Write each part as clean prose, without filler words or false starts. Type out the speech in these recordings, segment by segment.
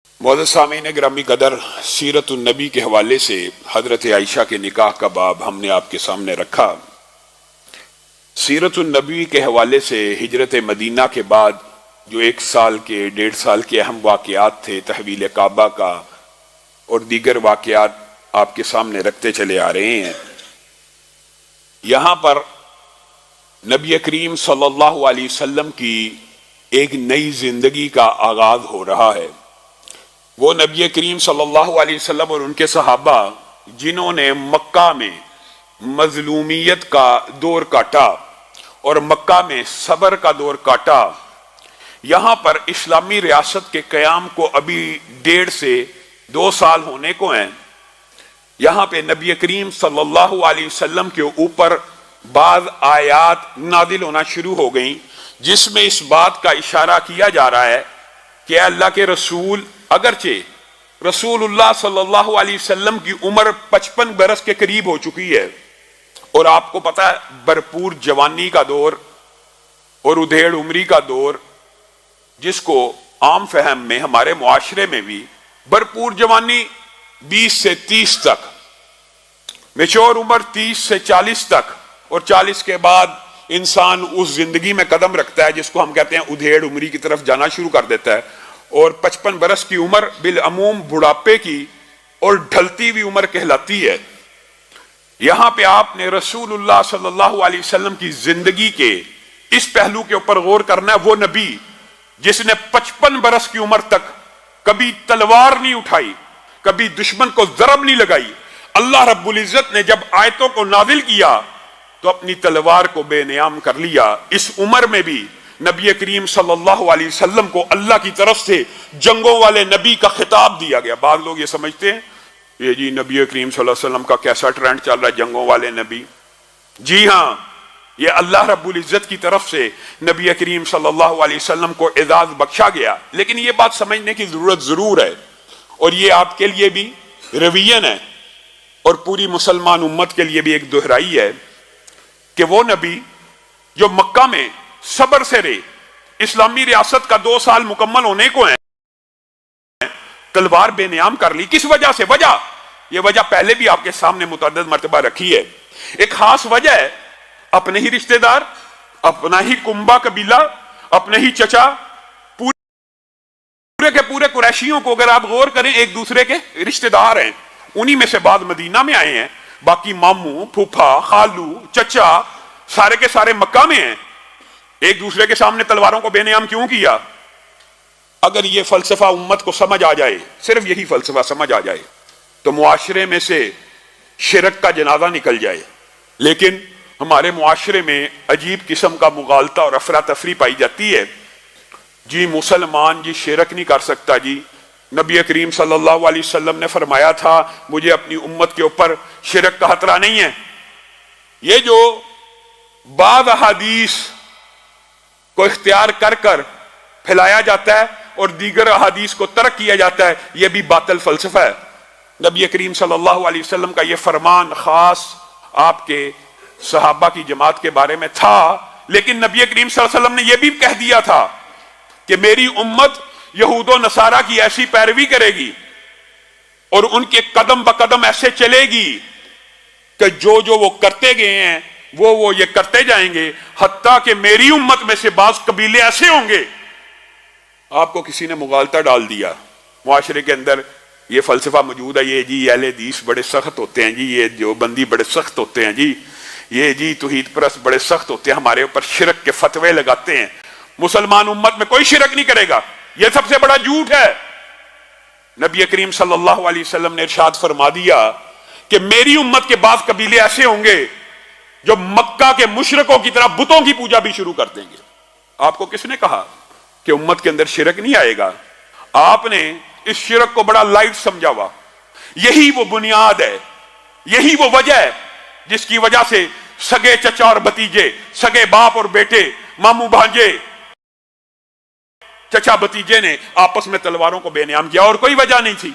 معزز سامعین گرامی قدر، سیرت النبی کے حوالے سے حضرت عائشہ کے نکاح کا باب ہم نے آپ کے سامنے رکھا۔ سیرت النبی کے حوالے سے ہجرت مدینہ کے بعد جو 1 سال کے 1.5 سال کے اہم واقعات تھے، تحویل کعبہ کا اور دیگر واقعات آپ کے سامنے رکھتے چلے آ رہے ہیں۔ یہاں پر نبی کریم صلی اللہ علیہ وسلم کی ایک نئی زندگی کا آغاز ہو رہا ہے۔ وہ نبی کریم صلی اللہ علیہ وسلم اور ان کے صحابہ جنہوں نے مکہ میں مظلومیت کا دور کاٹا اور مکہ میں صبر کا دور کاٹا، یہاں پر اسلامی ریاست کے قیام کو ابھی 1.5 سے 2 سال ہونے کو ہیں۔ یہاں پہ نبی کریم صلی اللہ علیہ وسلم کے اوپر بعض آیات نازل ہونا شروع ہو گئیں، جس میں اس بات کا اشارہ کیا جا رہا ہے کہ اللہ کے رسول، اگرچہ رسول اللہ صلی اللہ علیہ وسلم کی عمر 55 برس کے قریب ہو چکی ہے، اور آپ کو پتا ہے بھرپور جوانی کا دور اور ادھیڑ عمری کا دور، جس کو عام فہم میں ہمارے معاشرے میں بھی بھرپور جوانی 20 سے 30 تک، میچور عمر 30 سے 40 تک، اور 40 کے بعد انسان اس زندگی میں قدم رکھتا ہے جس کو ہم کہتے ہیں ادھیڑ عمری کی طرف جانا شروع کر دیتا ہے، اور 55 برس کی عمر بالعموم بڑھاپے کی اور ڈھلتی ہوئی عمر کہلاتی ہے۔ یہاں پہ آپ نے رسول اللہ صلی اللہ علیہ وسلم کی زندگی کے اس پہلو کے اوپر غور کرنا ہے۔ وہ نبی جس نے 55 برس کی عمر تک کبھی تلوار نہیں اٹھائی، کبھی دشمن کو ضرب نہیں لگائی، اللہ رب العزت نے جب آیتوں کو نازل کیا تو اپنی تلوار کو بے نیام کر لیا۔ اس عمر میں بھی نبی کریم صلی اللہ علیہ وسلم کو اللہ کی طرف سے جنگوں والے نبی کا خطاب دیا گیا۔ بعض لوگ یہ سمجھتے ہیں یہ جی نبی کریم صلی اللہ علیہ وسلم کا کیسا ٹرینڈ چل رہا ہے، جنگوں والے نبی۔ جی ہاں، یہ اللہ رب العزت کی طرف سے نبی کریم صلی اللہ علیہ وسلم کو اعزاز بخشا گیا، لیکن یہ بات سمجھنے کی ضرورت ضرور ہے، اور یہ آپ کے لیے بھی روین ہے اور پوری مسلمان امت کے لیے بھی ایک دہرائی ہے کہ وہ نبی جو مکہ میں صبر سے رہے، اسلامی ریاست کا 2 سال مکمل ہونے کو ہیں، تلوار بے نیام کر لی۔ کس وجہ سے؟ یہ وجہ پہلے بھی آپ کے سامنے متعدد مرتبہ رکھی ہے۔ ایک خاص وجہ ہے، اپنے ہی رشتہ دار، اپنا ہی کنبہ قبیلہ، اپنے ہی چچا، پورے کے پورے قریشیوں کو اگر آپ غور کریں ایک دوسرے کے رشتہ دار ہیں، انہی میں سے بعض مدینہ میں آئے ہیں، باقی ماموں، پھوپھا، خالو، چچا سارے کے سارے مکہ میں ہیں۔ ایک دوسرے کے سامنے تلواروں کو بے نیام کیوں کیا؟ اگر یہ فلسفہ امت کو سمجھ آ جائے، صرف یہی فلسفہ سمجھ آ جائے، تو معاشرے میں سے شرک کا جنازہ نکل جائے۔ لیکن ہمارے معاشرے میں عجیب قسم کا مغالطہ اور افراتفری پائی جاتی ہے۔ جی مسلمان جی شرک نہیں کر سکتا، جی نبی کریم صلی اللہ علیہ وسلم نے فرمایا تھا مجھے اپنی امت کے اوپر شرک کا خطرہ نہیں ہے۔ یہ جو بعض احادیث کو اختیار کر کر پھیلایا جاتا ہے اور دیگر احادیث کو ترک کیا جاتا ہے، یہ بھی باطل فلسفہ ہے۔ نبی کریم صلی اللہ علیہ وسلم کا یہ فرمان خاص آپ کے صحابہ کی جماعت کے بارے میں تھا، لیکن نبی کریم صلی اللہ علیہ وسلم نے یہ بھی کہہ دیا تھا کہ میری امت یہود و نصارہ کی ایسی پیروی کرے گی اور ان کے قدم بقدم ایسے چلے گی کہ جو وہ کرتے گئے ہیں وہ یہ کرتے جائیں گے، حتیٰ کہ میری امت میں سے بعض قبیلے ایسے ہوں گے۔ آپ کو کسی نے مغالطہ ڈال دیا، معاشرے کے اندر یہ فلسفہ موجود ہے، یہ جی اہل حدیث بڑے سخت ہوتے ہیں، جی یہ دیوبندی بڑے سخت ہوتے ہیں، جی یہ جی توحید پرست بڑے سخت ہوتے ہیں، ہمارے اوپر شرک کے فتوے لگاتے ہیں۔ مسلمان امت میں کوئی شرک نہیں کرے گا، یہ سب سے بڑا جھوٹ ہے۔ نبی کریم صلی اللہ علیہ وسلم نے ارشاد فرما دیا کہ میری امت کے بعض قبیلے ایسے ہوں گے جو مکہ کے مشرکوں کی طرح بتوں کی پوجا بھی شروع کر دیں گے۔ آپ کو کس نے کہا کہ امت کے اندر شرک نہیں آئے گا؟ آپ نے اس شرک کو بڑا لائٹ سمجھا ہوا۔ یہی وہ بنیاد ہے، یہی وہ وجہ ہے جس کی وجہ سے سگے چچا اور بھتیجے، سگے باپ اور بیٹے، ماموں بھانجے، چچا بھتیجے نے آپس میں تلواروں کو بے نیام کیا، اور کوئی وجہ نہیں تھی،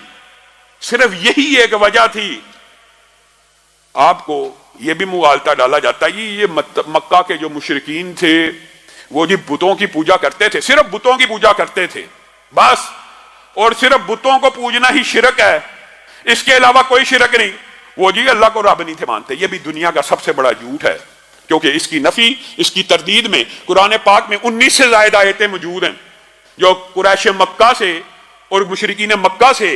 صرف یہی ایک وجہ تھی۔ آپ کو یہ بھی مغالطہ ڈالا جاتا ہے یہ مکہ کے جو مشرکین تھے وہ جی بتوں کی پوجا کرتے تھے، صرف بتوں کی پوجا کرتے تھے، بس اور صرف بتوں کو پوجنا ہی شرک ہے، اس کے علاوہ کوئی شرک نہیں، وہ جی اللہ کو رب نہیں تھے مانتے۔ یہ بھی دنیا کا سب سے بڑا جھوٹ ہے، کیونکہ اس کی نفی، اس کی تردید میں قرآن پاک میں 19 سے زائد آیتیں موجود ہیں جو قریش مکہ سے اور مشرکین مکہ سے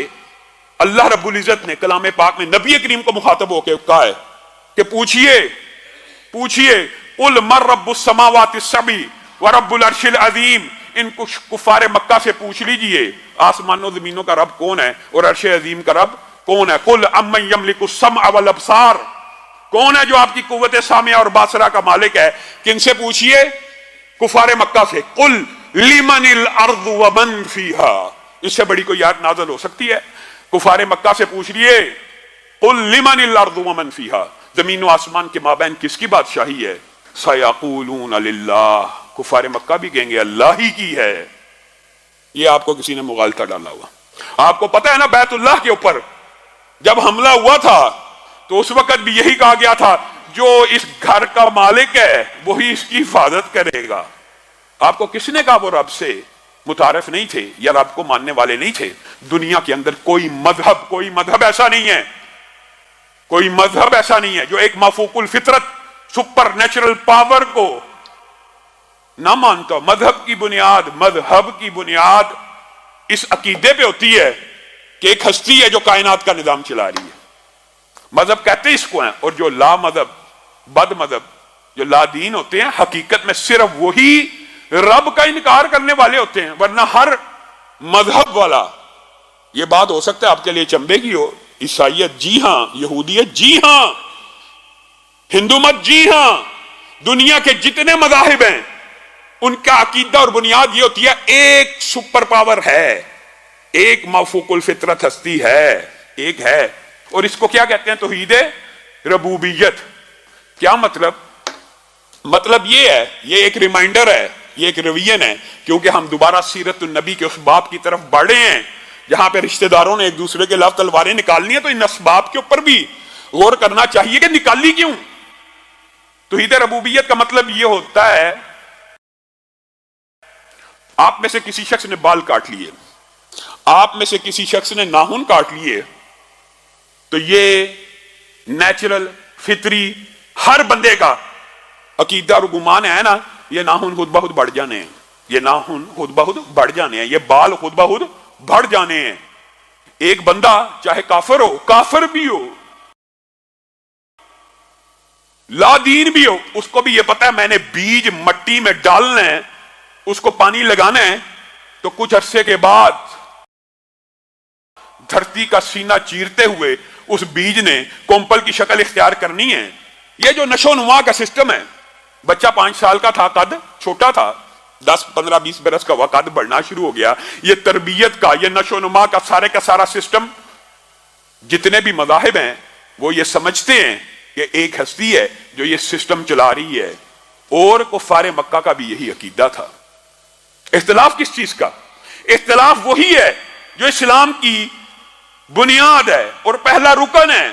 اللہ رب العزت نے کلام پاک میں نبی کریم کو مخاطب ہو کے کہا ہے کہ پوچھئے قل من رب السماوات السبع ورب العرش العظیم، ان کفار مکہ سے پوچھ لیجئے آسمانوں زمینوں کا رب کون ہے اور عرش عظیم کا رب کون ہے۔ قل امن یملک السمع والابصار، کون ہے جو آپ کی قوت سامعہ اور باصرہ کا مالک ہے؟ کن سے پوچھئے؟ کفار مکہ سے۔ قل لمن الارض ومن فیہا، اس سے بڑی کوئی آیت نازل ہو سکتی ہے؟ کفار مکہ سے پوچھ لیے قل لمن الارض ومن فیہا، زمین و آسمان کے مابین کس کی بادشاہی ہے؟ سیقولون للہ، کفار مکہ بھی کہیں گے اللہ ہی کی ہے۔ یہ آپ کو کسی نے مغالطہ ڈالا ہوا۔ آپ کو پتہ ہے نا بیت اللہ کے اوپر جب حملہ ہوا تھا تو اس وقت بھی یہی کہا گیا تھا جو اس گھر کا مالک ہے وہی اس کی حفاظت کرے گا۔ آپ کو کس نے کہا وہ رب سے متعارف نہیں تھے یا رب کو ماننے والے نہیں تھے؟ دنیا کے اندر کوئی مذہب ایسا نہیں ہے، کوئی مذہب ایسا نہیں ہے جو ایک مافوق الفطرت سپر نیچرل پاور کو نہ مانتا۔ مذہب کی بنیاد اس عقیدے پہ ہوتی ہے کہ ایک ہستی ہے جو کائنات کا نظام چلا رہی ہے۔ مذہب کہتے اس کو ہیں، اور جو لا مذہب، بد مذہب، جو لا دین ہوتے ہیں، حقیقت میں صرف وہی رب کا انکار کرنے والے ہوتے ہیں، ورنہ ہر مذہب والا، یہ بات ہو سکتا ہے آپ کے لیے چمبے کی ہو، عیسائیت جی ہاں، یہودیت جی ہاں، ہندو مت جی ہاں، دنیا کے جتنے مذاہب ہیں ان کا عقیدہ اور بنیاد یہ ہوتی ہے ایک سپر پاور ہے، ایک موفوق الفطرت ہستی ہے، ایک ہے، اور اس کو کیا کہتے ہیں؟ توحید ربوبیت۔ کیا مطلب یہ ہے، یہ ایک ریمائنڈر ہے، یہ ایک ریویژن ہے، کیونکہ ہم دوبارہ سیرت النبی کے اس باب کی طرف بڑھے ہیں جہاں پہ رشتہ داروں نے ایک دوسرے کے خلاف تلواریں نکالنی ہیں، تو ان اسباب کے اوپر بھی غور کرنا چاہیے کہ نکالی کیوں۔ توحید ربوبیت کا مطلب یہ ہوتا ہے آپ میں سے کسی شخص نے بال کاٹ لیے، آپ میں سے کسی شخص نے ناخن کاٹ لیے، تو یہ نیچرل فطری ہر بندے کا عقیدہ اور گمان ہے نا، یہ ناخن خود بخود بڑھ جانے ہیں، یہ ناخن خود بخود بڑھ جانے ہیں، یہ بال خود بخود بڑھ جانے ہیں۔ ایک بندہ چاہے کافر ہو، کافر بھی ہو، لا دین بھی ہو، اس کو بھی یہ پتا ہے میں نے بیج مٹی میں ڈالنا ہے، اس کو پانی لگانا ہے، تو کچھ عرصے کے بعد دھرتی کا سینہ چیرتے ہوئے اس بیج نے کومپل کی شکل اختیار کرنی ہے۔ یہ جو نشو نما کا سسٹم ہے، بچہ 5 سال کا تھا، قد چھوٹا تھا، 10 15 20 برس کا قد بڑھنا شروع ہو گیا۔ یہ تربیت کا، یہ نشو نما کا سارا سسٹم، جتنے بھی مذاہب ہیں وہ یہ سمجھتے ہیں کہ ایک ہستی ہے جو یہ سسٹم چلا رہی ہے، اور کفار مکہ کا بھی یہی عقیدہ تھا۔ اختلاف کس چیز کا؟ اختلاف وہی ہے جو اسلام کی بنیاد ہے اور پہلا رکن ہے۔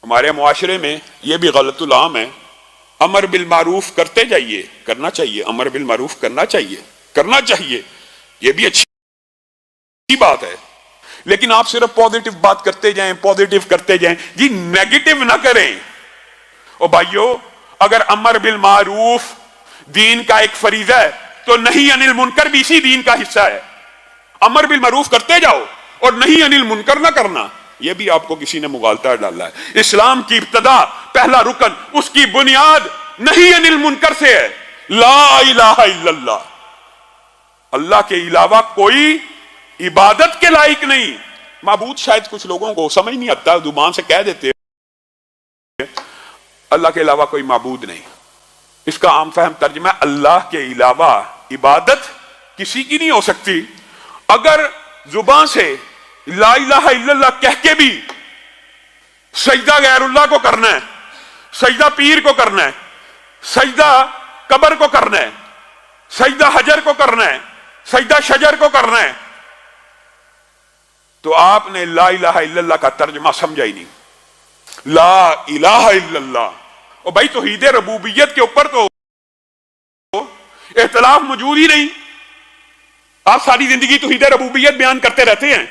ہمارے معاشرے میں یہ بھی غلط العام ہے، امر بالمعروف کرتے جائیے، کرنا چاہیے، امر بالمعروف کرنا چاہیے، یہ بھی اچھی بات ہے، لیکن آپ صرف پازیٹو بات کرتے جائیں، جی نیگیٹو نہ کریں۔ اور بھائیو، اگر امر بالمعروف دین کا ایک فریضہ ہے تو نہیں عن المنکر بھی اسی دین کا حصہ ہے۔ امر بالمعروف کرتے جاؤ اور نہیں عن المنکر نہ کرنا، یہ بھی آپ کو کسی نے مغالطہ ڈالا ہے۔ اسلام کی ابتدا، پہلا رکن، اس کی بنیاد نہیں عن المنکر سے ہے، لا الہ الا اللہ، اللہ کے علاوہ کوئی عبادت کے لائق نہیں۔ معبود شاید کچھ لوگوں کو سمجھ نہیں آتا، زبان سے کہہ دیتے ہیں اللہ کے علاوہ کوئی معبود نہیں، اس کا عام فہم ترجمہ ہے اللہ کے علاوہ عبادت کسی کی نہیں ہو سکتی۔ اگر زبان سے لا الہ الا اللہ کہہ کے بھی سجدہ غیر اللہ کو کرنا ہے، سجدہ پیر کو کرنا ہے، سجدہ قبر کو کرنا ہے، سجدہ حجر کو کرنا ہے، سجدہ شجر کو کرنا ہے، تو آپ نے لا الہ الا اللہ کا ترجمہ سمجھا ہی نہیں۔ لا الہ الا اللہ، اور بھائی توحید ربوبیت کے اوپر تو اختلاف موجود ہی نہیں، آپ ساری زندگی توحید ربوبیت بیان کرتے رہتے ہیں،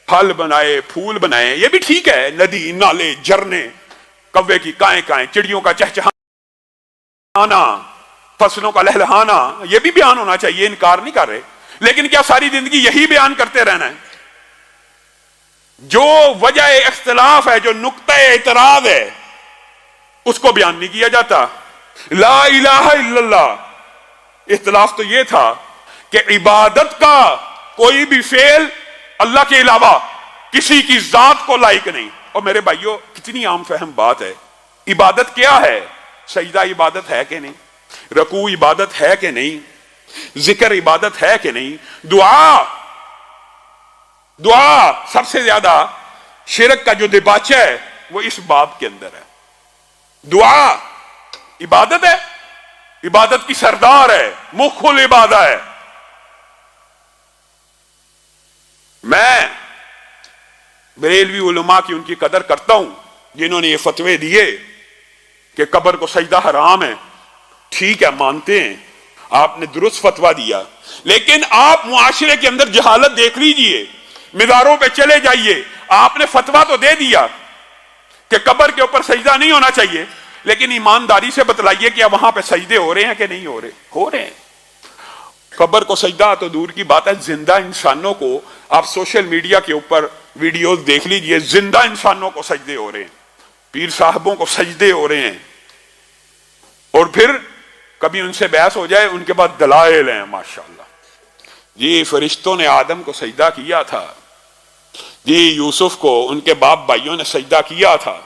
پھل بنائے پھول بنائے، یہ بھی ٹھیک ہے، ندی نالے جھرنے، کوے کی کائیں کائیں، چڑیوں کا چہچہانا، فصلوں کا لہلہانا، یہ بھی بیان ہونا چاہیے، انکار نہیں کر رہے، لیکن کیا ساری زندگی یہی بیان کرتے رہنا ہے؟ جو وجہ اختلاف ہے، جو نقطہ اعتراض ہے، اس کو بیان نہیں کیا جاتا۔ لا الہ الا اللہ، اختلاف تو یہ تھا کہ عبادت کا کوئی بھی فعل اللہ کے علاوہ کسی کی ذات کو لائق نہیں۔ اور میرے بھائیوں، کتنی عام فہم بات ہے، عبادت کیا ہے؟ سجدہ عبادت ہے کہ نہیں؟ رکوع عبادت ہے کہ نہیں؟ ذکر عبادت ہے کہ نہیں؟ دعا سب سے زیادہ شرک کا جو دباچہ ہے وہ اس باب کے اندر ہے۔ دعا عبادت ہے، عبادت کی سردار ہے، مخ العبادہ ہے۔ میں بریلوی علماء کی ان کی قدر کرتا ہوں جنہوں نے یہ فتوے دیے کہ قبر کو سجدہ حرام ہے، ٹھیک ہے، مانتے ہیں، آپ نے درست فتویٰ دیا، لیکن آپ معاشرے کے اندر جہالت دیکھ لیجئے، مزاروں پہ چلے جائیے، آپ نے فتویٰ تو دے دیا کہ قبر کے اوپر سجدہ نہیں ہونا چاہیے، لیکن ایمانداری سے بتلائیے کہ وہاں پہ سجدے ہو رہے ہیں کہ نہیں ہو رہے؟ ہو رہے ہیں۔ قبر کو سجدہ تو دور کی بات ہے، زندہ انسانوں کو آپ سوشل میڈیا کے اوپر ویڈیوز دیکھ لیجئے، زندہ انسانوں کو سجدے ہو رہے ہیں، پیر صاحبوں کو سجدے ہو رہے ہیں، اور پھر کبھی ان سے بحث ہو جائے، ان کے بعد دلائل ہیں ماشاءاللہ، جی فرشتوں نے آدم کو سجدہ کیا تھا، جی یوسف کو ان کے باپ بھائیوں نے سجدہ کیا تھا۔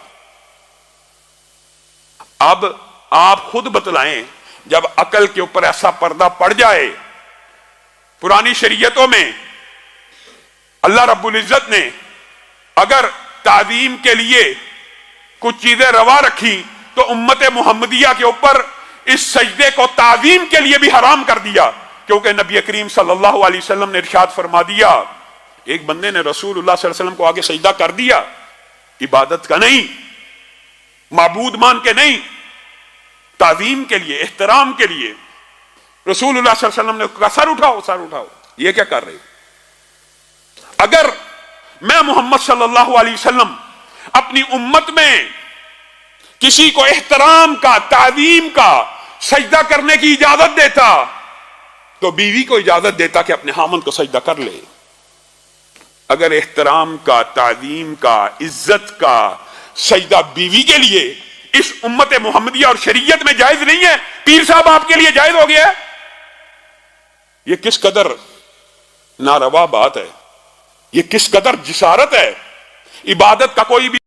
اب آپ خود بتلائیں، جب عقل کے اوپر ایسا پردہ پڑ جائے، پرانی شریعتوں میں اللہ رب العزت نے اگر تعظیم کے لیے کچھ چیزیں روا رکھی تو امت محمدیہ کے اوپر اس سجدے کو تعظیم کے لیے بھی حرام کر دیا، کیونکہ نبی کریم صلی اللہ علیہ وسلم نے ارشاد فرما دیا، ایک بندے نے رسول اللہ صلی اللہ علیہ وسلم کو آگے سجدہ کر دیا، عبادت کا نہیں، معبود مان کے نہیں، تعظیم کے لیے، احترام کے لیے، رسول اللہ صلی اللہ علیہ وسلم نے کہا سر اٹھاؤ، سر اٹھاؤ، یہ کیا کر رہے؟ اگر میں محمد صلی اللہ علیہ وسلم اپنی امت میں کسی کو احترام کا، تعظیم کا سجدہ کرنے کی اجازت دیتا تو بیوی کو اجازت دیتا کہ اپنے خامند کو سجدہ کر لے۔ اگر احترام کا، تعظیم کا، عزت کا سجدہ بیوی کے لیے اس امت محمدیہ اور شریعت میں جائز نہیں ہے، پیر صاحب آپ کے لیے جائز ہو گیا ہے؟ یہ کس قدر ناروا بات ہے، یہ کس قدر جسارت ہے۔ عبادت کا کوئی بھی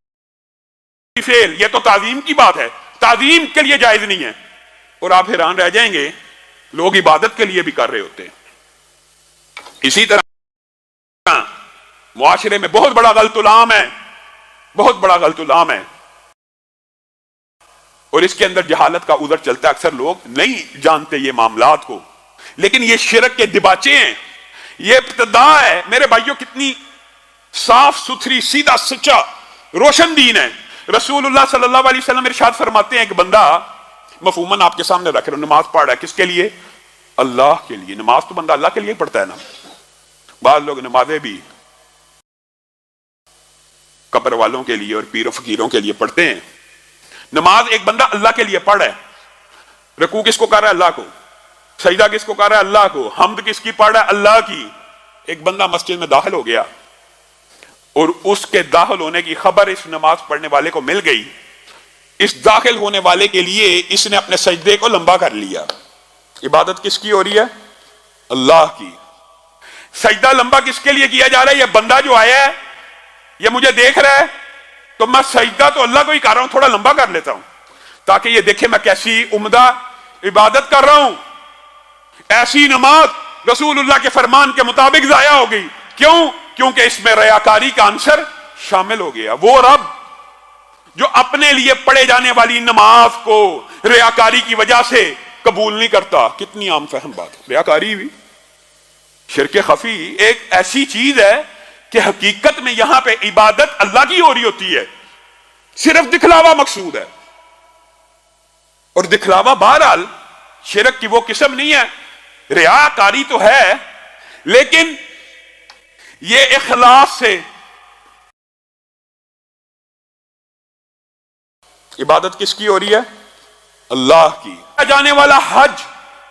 فعل، یہ تو تعظیم کی بات ہے، تعظیم کے لیے جائز نہیں ہے، اور آپ حیران رہ جائیں گے لوگ عبادت کے لیے بھی کر رہے ہوتے ہیں۔ اسی طرح معاشرے میں بہت بڑا غلط العام ہے، بہت بڑا غلط العام ہے، اور اس کے اندر جہالت کا عذر چلتا ہے، اکثر لوگ نہیں جانتے یہ معاملات کو، لیکن یہ شرک کے دباچے ہیں، یہ ابتداء ہے۔ میرے بھائیوں، کتنی صاف ستھری، سیدھا سچا، روشن دین ہے۔ رسول اللہ صلی اللہ علیہ وسلم ارشاد فرماتے ہیں، ایک بندہ مفہوماً آپ کے سامنے رکھ رہے ہیں، نماز پڑھ رہا ہے، کس کے لیے؟ اللہ کے لیے۔ نماز تو بندہ اللہ کے لیے پڑھتا ہے نا۔ بعض لوگ نمازیں بھی قبر والوں کے لیے اور پیر و فقیروں کے لیے پڑھتے ہیں۔ نماز ایک بندہ اللہ کے لیے پڑھ رہا ہے، رکوع کس کو کر رہا ہے؟ اللہ کو۔ سجدہ کس کو کر رہا ہے؟ اللہ کو۔ حمد کس کی پڑھ رہا ہے؟ اللہ کی۔ ایک بندہ مسجد میں داخل ہو گیا اور اس کے داخل ہونے کی خبر اس نماز پڑھنے والے کو مل گئی، اس داخل ہونے والے کے لیے اس نے اپنے سجدے کو لمبا کر لیا۔ عبادت کس کی ہو رہی ہے؟ اللہ کی۔ سجدہ لمبا کس کے لیے کیا جا رہا ہے؟ یہ بندہ جو آیا ہے، یہ مجھے دیکھ رہا ہے، تو میں سجدہ تو اللہ کو ہی کر رہا ہوں، تھوڑا لمبا کر لیتا ہوں تاکہ یہ دیکھے میں کیسی عمدہ عبادت کر رہا ہوں۔ ایسی نماز رسول اللہ کے فرمان کے مطابق ضائع ہو گئی۔ کیوں؟ کیونکہ اس میں ریاکاری کا عنصر شامل ہو گیا۔ وہ رب جو اپنے لیے پڑھے جانے والی نماز کو ریاکاری کی وجہ سے قبول نہیں کرتا، کتنی عام فہم بات ہے۔ ریاکاری بھی، شرک خفی ایک ایسی چیز ہے کہ حقیقت میں یہاں پہ عبادت اللہ کی ہو رہی ہوتی ہے، صرف دکھلاوا مقصود ہے، اور دکھلاوا بہرحال شرک کی وہ قسم نہیں ہے۔ ریاکاری تو ہے، لیکن یہ اخلاص سے عبادت کس کی ہو رہی ہے؟ اللہ کی. جانے والا حج،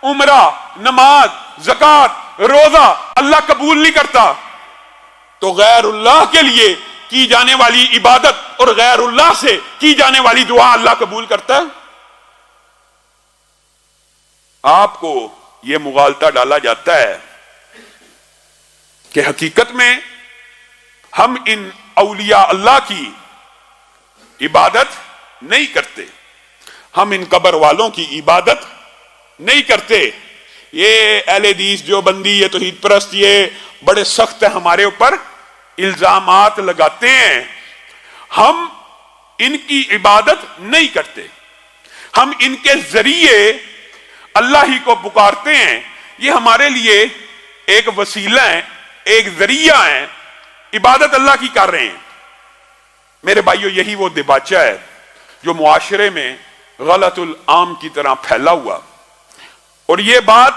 عمرہ، نماز، زکات، روزہ اللہ قبول نہیں کرتا، تو غیر اللہ کے لیے کی جانے والی عبادت اور غیر اللہ سے کی جانے والی دعا اللہ قبول کرتا ہے؟ آپ کو یہ مغالطہ ڈالا جاتا ہے کہ حقیقت میں ہم ان اولیاء اللہ کی عبادت نہیں کرتے، ہم ان قبر والوں کی عبادت نہیں کرتے. یہ اہل حدیث جو بندی، یہ توحید پرست، یہ بڑے سخت ہیں، ہمارے اوپر الزامات لگاتے ہیں. ہم ان کی عبادت نہیں کرتے، ہم ان کے ذریعے اللہ ہی کو پکارتے ہیں. یہ ہمارے لیے ایک وسیلہ ہے، ایک ذریعہ ہے، عبادت اللہ کی کر رہے ہیں. میرے بھائیو، یہی وہ دباچہ ہے جو معاشرے میں غلط العام کی طرح پھیلا ہوا، اور یہ بات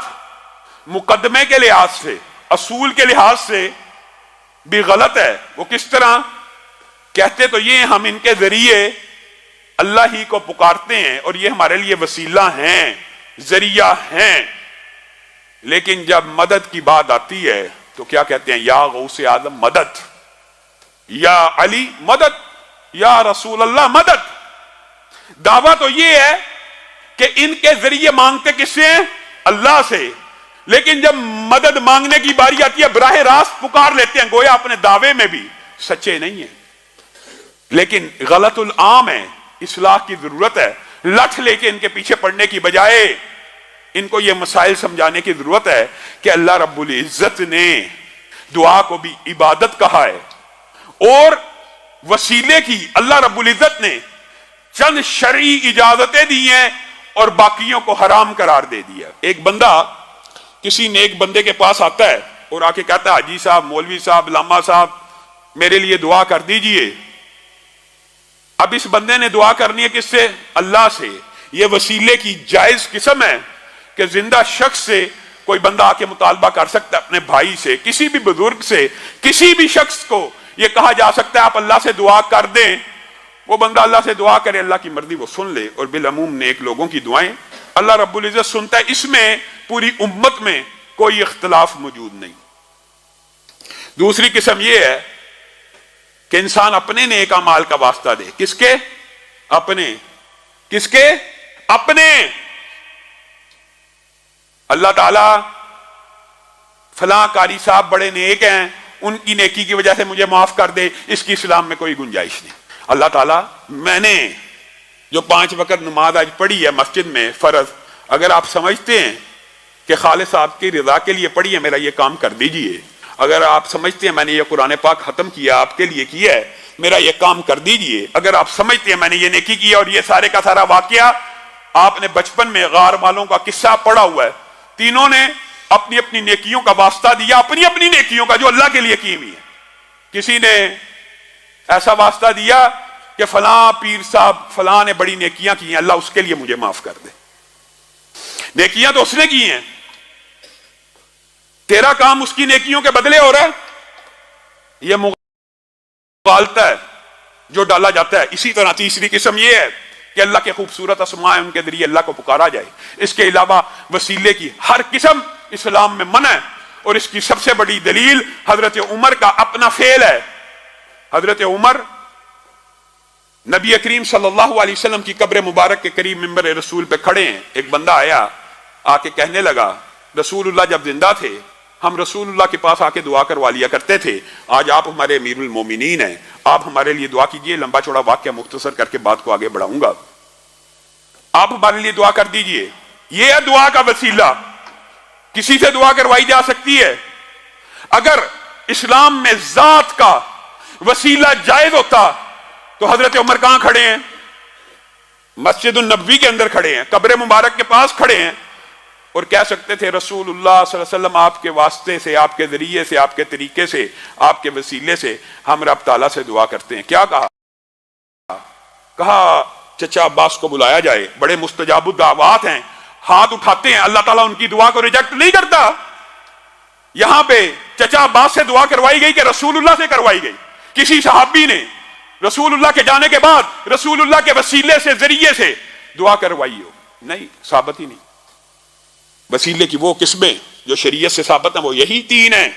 مقدمے کے لحاظ سے، اصول کے لحاظ سے بھی غلط ہے. وہ کس طرح کہتے تو یہ ہم ان کے ذریعے اللہ ہی کو پکارتے ہیں اور یہ ہمارے لیے وسیلہ ہیں، ذریعہ ہیں، لیکن جب مدد کی بات آتی ہے تو کیا کہتے ہیں؟ یا غوث اعظم مدد، یا علی مدد، یا رسول اللہ مدد. دعویٰ تو یہ ہے کہ ان کے ذریعے مانگتے کس سے ہیں؟ اللہ سے، لیکن جب مدد مانگنے کی باری آتی ہے براہ راست پکار لیتے ہیں، گویا اپنے دعوے میں بھی سچے نہیں ہیں. لیکن غلط العام ہے، اصلاح کی ضرورت ہے. لٹھ لے کے ان کے پیچھے پڑنے کی بجائے ان کو یہ مسائل سمجھانے کی ضرورت ہے کہ اللہ رب العزت نے دعا کو بھی عبادت کہا ہے، اور وسیلے کی اللہ رب العزت نے چند شرعی اجازتیں دی ہیں اور باقیوں کو حرام قرار دے دیا. ایک بندہ کسی نیک بندے کے پاس آتا ہے اور آ کے کہتا ہے حاجی صاحب، مولوی صاحب، علامہ صاحب میرے لیے دعا کر دیجئے. اب اس بندے نے دعا کرنی ہے کس سے؟ اللہ سے. یہ وسیلے کی جائز قسم ہے کہ زندہ شخص سے کوئی بندہ آ کے مطالبہ کر سکتا ہے، اپنے بھائی سے، کسی بھی بزرگ سے، کسی بھی شخص کو یہ کہا جا سکتا ہے آپ اللہ سے دعا کر دیں. وہ بندہ اللہ سے دعا کرے، اللہ کی مرضی وہ سن لے، اور بالعموم نیک لوگوں کی دعائیں اللہ رب العزت سنتا ہے. اس میں پوری امت میں کوئی اختلاف موجود نہیں. دوسری قسم یہ ہے کہ انسان اپنے نیک اعمال کا واسطہ دے. کس کے؟ اپنے. کس کے؟ اپنے. اللہ تعالی فلاں قاری صاحب بڑے نیک ہیں، ان کی نیکی کی وجہ سے مجھے معاف کر دے، اس کی اسلام میں کوئی گنجائش نہیں. اللہ تعالیٰ میں نے جو 5 وقت نماز آج پڑھی ہے مسجد میں فرض، اگر آپ سمجھتے ہیں کہ خالص صاحب کی رضا کے لیے پڑھی ہے، میرا یہ کام کر دیجئے. اگر آپ سمجھتے ہیں میں نے یہ قرآن پاک ختم کیا آپ کے لیے کیا ہے، میرا یہ کام کر دیجئے. اگر آپ سمجھتے ہیں میں نے یہ نیکی کیا، اور یہ سارے کا سارا واقعہ آپ نے بچپن میں غار والوں کا قصہ پڑھا ہوا ہے، تینوں نے اپنی اپنی نیکیوں کا واسطہ دیا، اپنی اپنی نیکیوں کا جو اللہ کے لیے کی ہوئی ہے. کسی نے ایسا واسطہ دیا کہ فلاں پیر صاحب فلاں نے بڑی نیکیاں کی ہیں، اللہ اس کے لیے مجھے معاف کر دے. نیکیاں تو اس نے کی ہیں، تیرا کام اس کی نیکیوں کے بدلے ہو رہا ہے. یہ مغالطہ ہے جو ڈالا جاتا ہے. اسی طرح تیسری قسم یہ ہے کہ اللہ کے خوبصورت اسماء ہیں، ان کے ذریعے اللہ کو پکارا جائے. اس کے علاوہ وسیلے کی ہر قسم اسلام میں منع ہے، اور اس کی سب سے بڑی دلیل حضرت عمر کا اپنا فعل ہے. حضرت عمر نبی کریم صلی اللہ علیہ وسلم کی قبر مبارک کے قریب منبر رسول پہ کھڑے ہیں. ایک بندہ آیا، آ کے کہنے لگا رسول اللہ جب زندہ تھے ہم رسول اللہ کے پاس آ کے دعا کروا لیا کرتے تھے، آج آپ ہمارے امیر المومنین ہیں، آپ ہمارے لیے دعا کیجئے. لمبا چوڑا واقعہ مختصر کر کے بات کو آگے بڑھاؤں گا. آپ ہمارے لیے دعا کر دیجئے. یہ ہے دعا کا وسیلہ. کسی سے دعا کروائی جا سکتی ہے. اگر اسلام میں ذات کا وسیلہ جائز ہوتا تو حضرت عمر کہاں کھڑے ہیں؟ مسجد النبوی کے اندر کھڑے ہیں، قبر مبارک کے پاس کھڑے ہیں، اور کہہ سکتے تھے رسول اللہ صلی اللہ علیہ وسلم آپ کے واسطے سے، آپ کے ذریعے سے، آپ کے طریقے سے، آپ کے وسیلے سے ہم رب تعالیٰ سے دعا کرتے ہیں. کیا کہا؟ کہا چچا عباس کو بلایا جائے، بڑے مستجاب الدعوات ہیں، ہاتھ اٹھاتے ہیں، اللہ تعالیٰ ان کی دعا کو ریجیکٹ نہیں کرتا. یہاں پہ چچا عباس سے دعا کروائی گئی کہ رسول اللہ سے کروائی گئی؟ کسی صحابی نے رسول اللہ کے جانے کے بعد رسول اللہ کے وسیلے سے ذریعے سے دعا کروائی ہو؟ نہیں، ثابت ہی نہیں۔ وسیلے کی وہ قسمیں جو شریعت سے ثابت ہیں وہ یہی تین ہیں،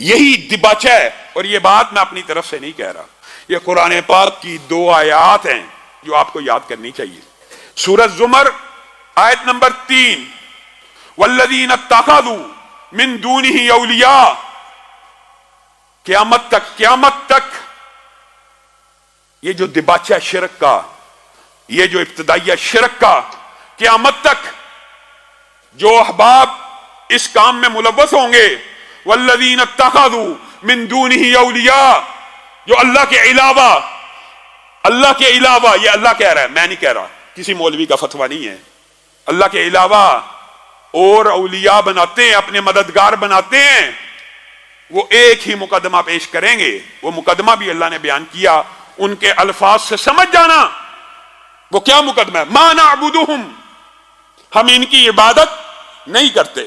یہی دباچہ ہے۔ اور یہ بات میں اپنی طرف سے نہیں کہہ رہا، یہ قرآن پاک کی 2 آیات ہیں جو آپ کو یاد کرنی چاہیے۔ سورۃ زمر آیت نمبر 3، والذین اتخذوا من دونہ اولیاء، قیامت تک یہ جو دباچہ شرک کا، یہ جو ابتدائیہ شرک کا، قیامت تک جو احباب اس کام میں ملوث ہوں گے، والذین اتخذوا من دونہ اولیاء، جو اللہ کے علاوہ، یہ اللہ کہہ رہا ہے، میں نہیں کہہ رہا، کسی مولوی کا فتویٰ نہیں ہے، اللہ کے علاوہ اور اولیاء بناتے ہیں، اپنے مددگار بناتے ہیں، وہ ایک ہی مقدمہ پیش کریں گے۔ وہ مقدمہ بھی اللہ نے بیان کیا، ان کے الفاظ سے سمجھ جانا وہ کیا مقدمہ ہے۔ ما نعبدہم، ہم ان کی عبادت نہیں کرتے،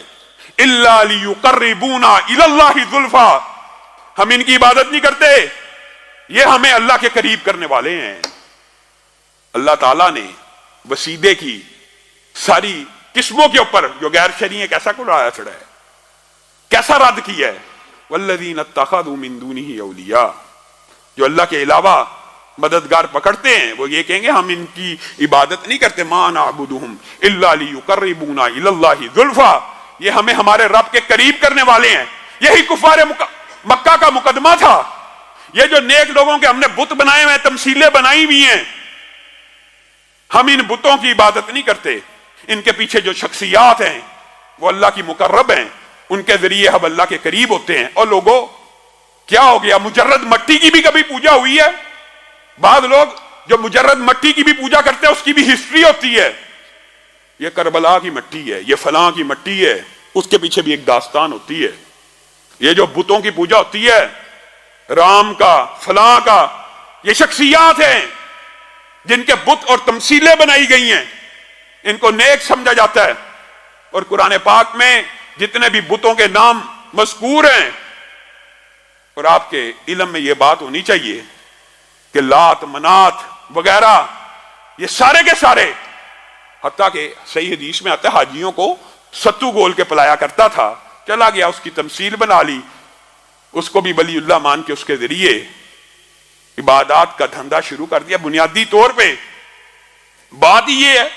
الا لیقربونا الی اللہ زلفیٰ، ہم ان کی عبادت نہیں کرتے، یہ ہمیں اللہ کے قریب کرنے والے ہیں۔ اللہ تعالیٰ نے وسیلے کی ساری قسموں کے اوپر جو غیر شرعی ہے کیسا کڑایا چڑھا ہے، کیسا رد کیا ہے۔ والذین اتخذوا من دونہ اولیاء، جو اللہ کے علاوہ مددگار پکڑتے ہیں وہ یہ کہیں گے ہم ان کی عبادت نہیں کرتے، ما نعبدہم الا لیقربونا الی اللہ زلفیٰ، یہ ہمیں ہمارے رب کے قریب کرنے والے ہیں۔ یہی کفار مکہ کا مقدمہ تھا۔ یہ جو نیک لوگوں کے ہم نے بت بنائے ہوئے ہیں، تمثیلیں بنائی ہوئی ہیں، ہم ان بتوں کی عبادت نہیں کرتے، ان کے پیچھے جو شخصیات ہیں وہ اللہ کی مقرب ہیں، ان کے ذریعے ہم اللہ کے قریب ہوتے ہیں۔ اور لوگوں کیا ہو گیا، مجرد مٹی کی بھی کبھی پوجا ہوئی ہے؟ بعض لوگ جو مجرد مٹی کی بھی پوجا کرتے ہیں اس کی بھی ہسٹری ہوتی ہے، یہ کربلا کی مٹی ہے، یہ فلاں کی مٹی ہے، اس کے پیچھے بھی ایک داستان ہوتی ہے۔ یہ جو بتوں کی پوجا ہوتی ہے، رام کا، فلاں کا، یہ شخصیات ہیں جن کے بت اور تمثیلیں بنائی گئی ہیں، ان کو نیک سمجھا جاتا ہے۔ اور قرآن پاک میں جتنے بھی بتوں کے نام مذکور ہیں، اور آپ کے علم میں یہ بات ہونی چاہیے کہ لات، منات وغیرہ یہ سارے کے سارے، حتیٰ کہ صحیح حدیث میں آتا ہے حاجیوں کو ستو گول کے پلایا کرتا تھا، چلا گیا اس کی تمثیل بنا لی، اس کو بھی ولی اللہ مان کے اس کے ذریعے عبادات کا دھندا شروع کر دیا۔ بنیادی طور پہ بات یہ ہے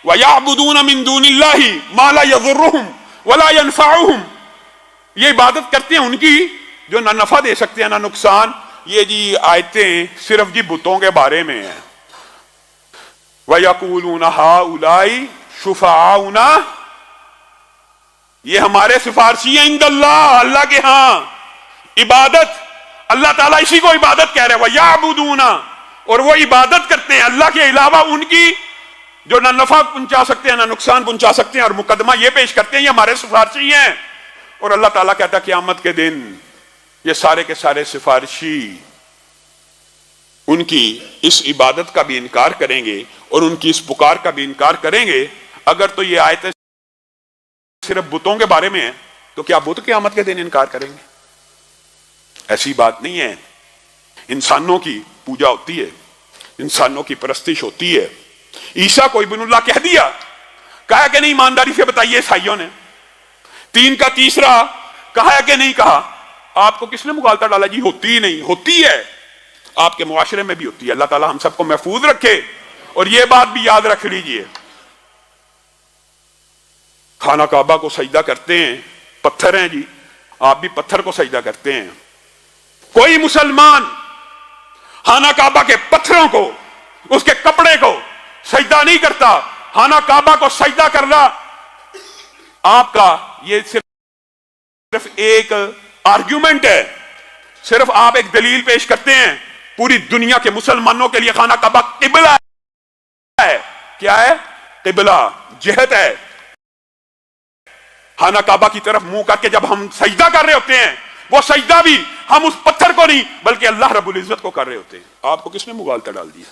وَيَعْبُدُونَ مِن دُونِ اللَّهِ مَا لَا يَضُرُّهُمْ وَلَا يَنْفَعُهُمْ، یہ عبادت کرتے ہیں ان کی جو نہ نفع دے سکتے ہیں نہ نقصان۔ یہ جی آیتیں صرف جی بتوں کے بارے میں ہیں۔ وَيَقُولُونَ هَؤُلَاءِ شُفَعَاؤُنَا، یہ ہمارے سفارشی ہیں عند اللہ، اللہ کے ہاں۔ عبادت اللہ تعالیٰ اسی کو عبادت کہہ رہے ہیں، وَيَعْبُدُونَ، اور وہ عبادت کرتے ہیں اللہ کے علاوہ ان کی جو نہ نفع پہنچا سکتے ہیں نہ نقصان پہنچا سکتے ہیں، اور مقدمہ یہ پیش کرتے ہیں یہ ہمارے سفارشی ہیں۔ اور اللہ تعالیٰ کہتا ہے قیامت کے دن یہ سارے کے سارے سفارشی ان کی اس عبادت کا بھی انکار کریں گے اور ان کی اس پکار کا بھی انکار کریں گے۔ اگر تو یہ آیتیں صرف بتوں کے بارے میں ہیں تو کیا بت قیامت کے دن انکار کریں گے؟ ایسی بات نہیں ہے۔ انسانوں کی پوجا ہوتی ہے، انسانوں کی پرستش ہوتی ہے۔ عیسیٰ کو ابن اللہ کہہ دیا، کہا کہ نہیں؟ ایمانداری سے بتائیے عیسائیوں نے 3 کا تیسرا کہا ہے کہ نہیں کہا؟ آپ کو کس نے مغالطہ ڈالا؟ جی ہوتی ہی نہیں، ہوتی ہے، آپ کے معاشرے میں بھی ہوتی ہے۔ اللہ تعالی ہم سب کو محفوظ رکھے۔ اور یہ بات بھی یاد رکھ لیجئے، خانہ کعبہ کو سجدہ کرتے ہیں، پتھر ہیں جی، آپ بھی پتھر کو سجدہ کرتے ہیں۔ کوئی مسلمان خانہ کعبہ کے پتھروں کو، اس کے کپڑے کو سجدہ نہیں کرتا۔ خانہ کعبہ کو سجدہ کرنا آپ کا یہ صرف ایک آرگیومنٹ ہے، صرف آپ ایک دلیل پیش کرتے ہیں۔ پوری دنیا کے مسلمانوں کے لیے خانہ کعبہ قبلہ ہے۔ کیا ہے؟ قبلہ، جہت ہے۔ خانہ کعبہ کی طرف منہ کر کے جب ہم سجدہ کر رہے ہوتے ہیں، وہ سجدہ بھی ہم اس پتھر کو نہیں بلکہ اللہ رب العزت کو کر رہے ہوتے ہیں۔ آپ کو کس نے مغالطہ ڈال دیا؟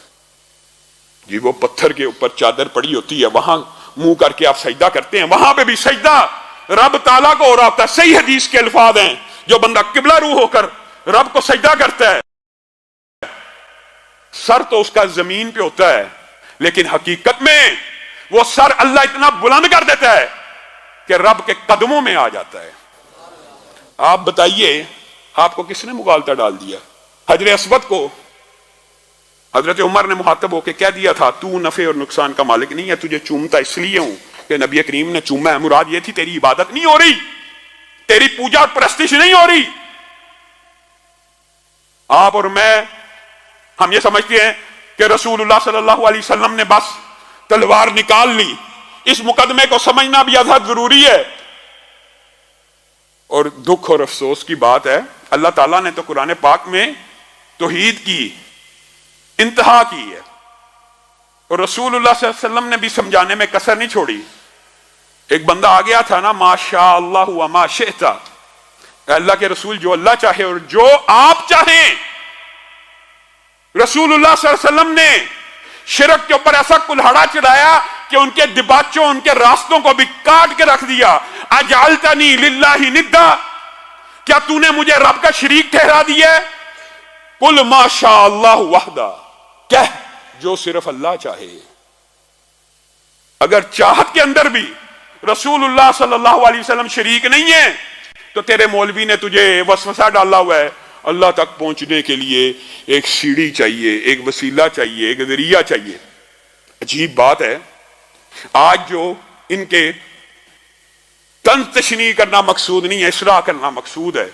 جی وہ پتھر کے اوپر چادر پڑی ہوتی ہے، وہاں منہ کر کے آپ سجدہ کرتے ہیں، وہاں پہ بھی سجدہ رب تعالیٰ کو ہو رہا ہوتا ہے. صحیح حدیث کے الفاظ ہیں, جو بندہ قبلہ روح ہو کر رب کو سجدہ کرتا ہے سر تو اس کا زمین پہ ہوتا ہے, لیکن حقیقت میں وہ سر اللہ اتنا بلند کر دیتا ہے کہ رب کے قدموں میں آ جاتا ہے. آپ بتائیے آپ کو کس نے مغالطہ ڈال دیا؟ حجر اسود کو حضرت عمر نے مخاطب ہو کے کہہ دیا تھا تو نفع اور نقصان کا مالک نہیں ہے, تجھے چومتا اس لیے ہوں کہ نبی کریم نے چوما ہے. مراد یہ تھی تیری عبادت نہیں ہو رہی, تیری پوجا اور پرستش نہیں ہو رہی. آپ اور میں ہم یہ سمجھتے ہیں کہ رسول اللہ صلی اللہ علیہ وسلم نے بس تلوار نکال لی. اس مقدمے کو سمجھنا بھی ازحد ضروری ہے. اور دکھ اور افسوس کی بات ہے, اللہ تعالیٰ نے تو قرآن پاک میں توحید کی انتہا کی ہے, اور رسول اللہ صلی اللہ علیہ وسلم نے بھی سمجھانے میں کسر نہیں چھوڑی. ایک بندہ آ گیا تھا نا, ما شاء اللہ وما شئت, اللہ کے رسول جو اللہ چاہے اور جو آپ چاہیں. رسول اللہ صلی اللہ علیہ وسلم نے شرک کے اوپر ایسا کلہاڑا چڑھایا کہ ان کے دباچوں, ان کے راستوں کو بھی کاٹ کے رکھ دیا. اجعلتنی للہ ندا, کیا تو نے مجھے رب کا شریک ٹھہرا دیا ہے؟ قل ما شاء اللہ وحدہ, کہہ جو صرف اللہ چاہے. اگر چاہت کے اندر بھی رسول اللہ صلی اللہ علیہ وسلم شریک نہیں ہے تو تیرے مولوی نے تجھے وسوسہ ڈالا ہوا ہے. اللہ تک پہنچنے کے لیے ایک سیڑھی چاہیے, ایک وسیلہ چاہیے, ایک ذریعہ چاہیے. عجیب بات ہے, آج جو ان کے طنز تشنیع کرنا مقصود نہیں ہے, اصلاح کرنا مقصود ہے.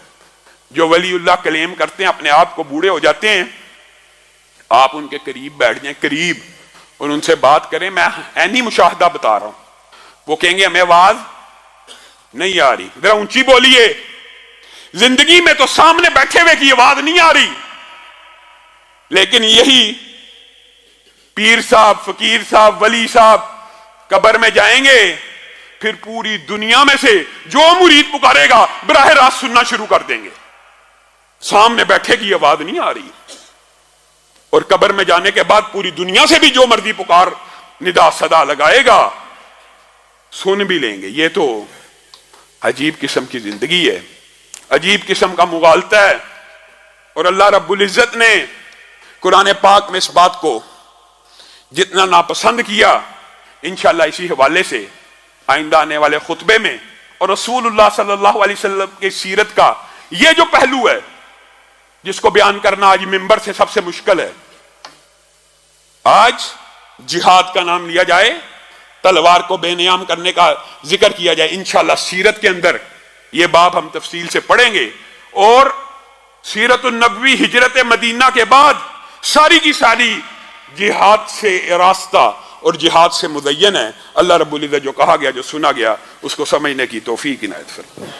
جو ولی اللہ کلیم کرتے ہیں, اپنے آپ کو بوڑھے ہو جاتے ہیں, آپ ان کے قریب بیٹھ جائیں, قریب, اور ان سے بات کریں. میں عینی مشاہدہ بتا رہا ہوں. وہ کہیں گے ہمیں آواز نہیں آ رہی, ذرا اونچی بولیے. زندگی میں تو سامنے بیٹھے ہوئے کی آواز نہیں آ رہی, لیکن یہی پیر صاحب, فقیر صاحب, ولی صاحب قبر میں جائیں گے, پھر پوری دنیا میں سے جو مرید پکارے گا براہ راست سننا شروع کر دیں گے. سامنے بیٹھے کی آواز نہیں آ رہی, اور قبر میں جانے کے بعد پوری دنیا سے بھی جو مرضی پکار ندا صدا لگائے گا سن بھی لیں گے. یہ تو عجیب قسم کی زندگی ہے, عجیب قسم کا مغالطہ ہے. اور اللہ رب العزت نے قرآن پاک میں اس بات کو جتنا ناپسند کیا, انشاءاللہ اسی حوالے سے آئندہ آنے والے خطبے میں, اور رسول اللہ صلی اللہ علیہ وسلم کی سیرت کا یہ جو پہلو ہے جس کو بیان کرنا آج ممبر سے سب سے مشکل ہے. آج جہاد کا نام لیا جائے, تلوار کو بے نیام کرنے کا ذکر کیا جائے. انشاءاللہ سیرت کے اندر یہ باب ہم تفصیل سے پڑھیں گے, اور سیرت النبوی ہجرت مدینہ کے بعد ساری کی ساری جہاد سے راستہ اور جہاد سے مدین ہے. اللہ رب العزت جو کہا گیا, جو سنا گیا, اس کو سمجھنے کی توفیق عنایت فرمائے.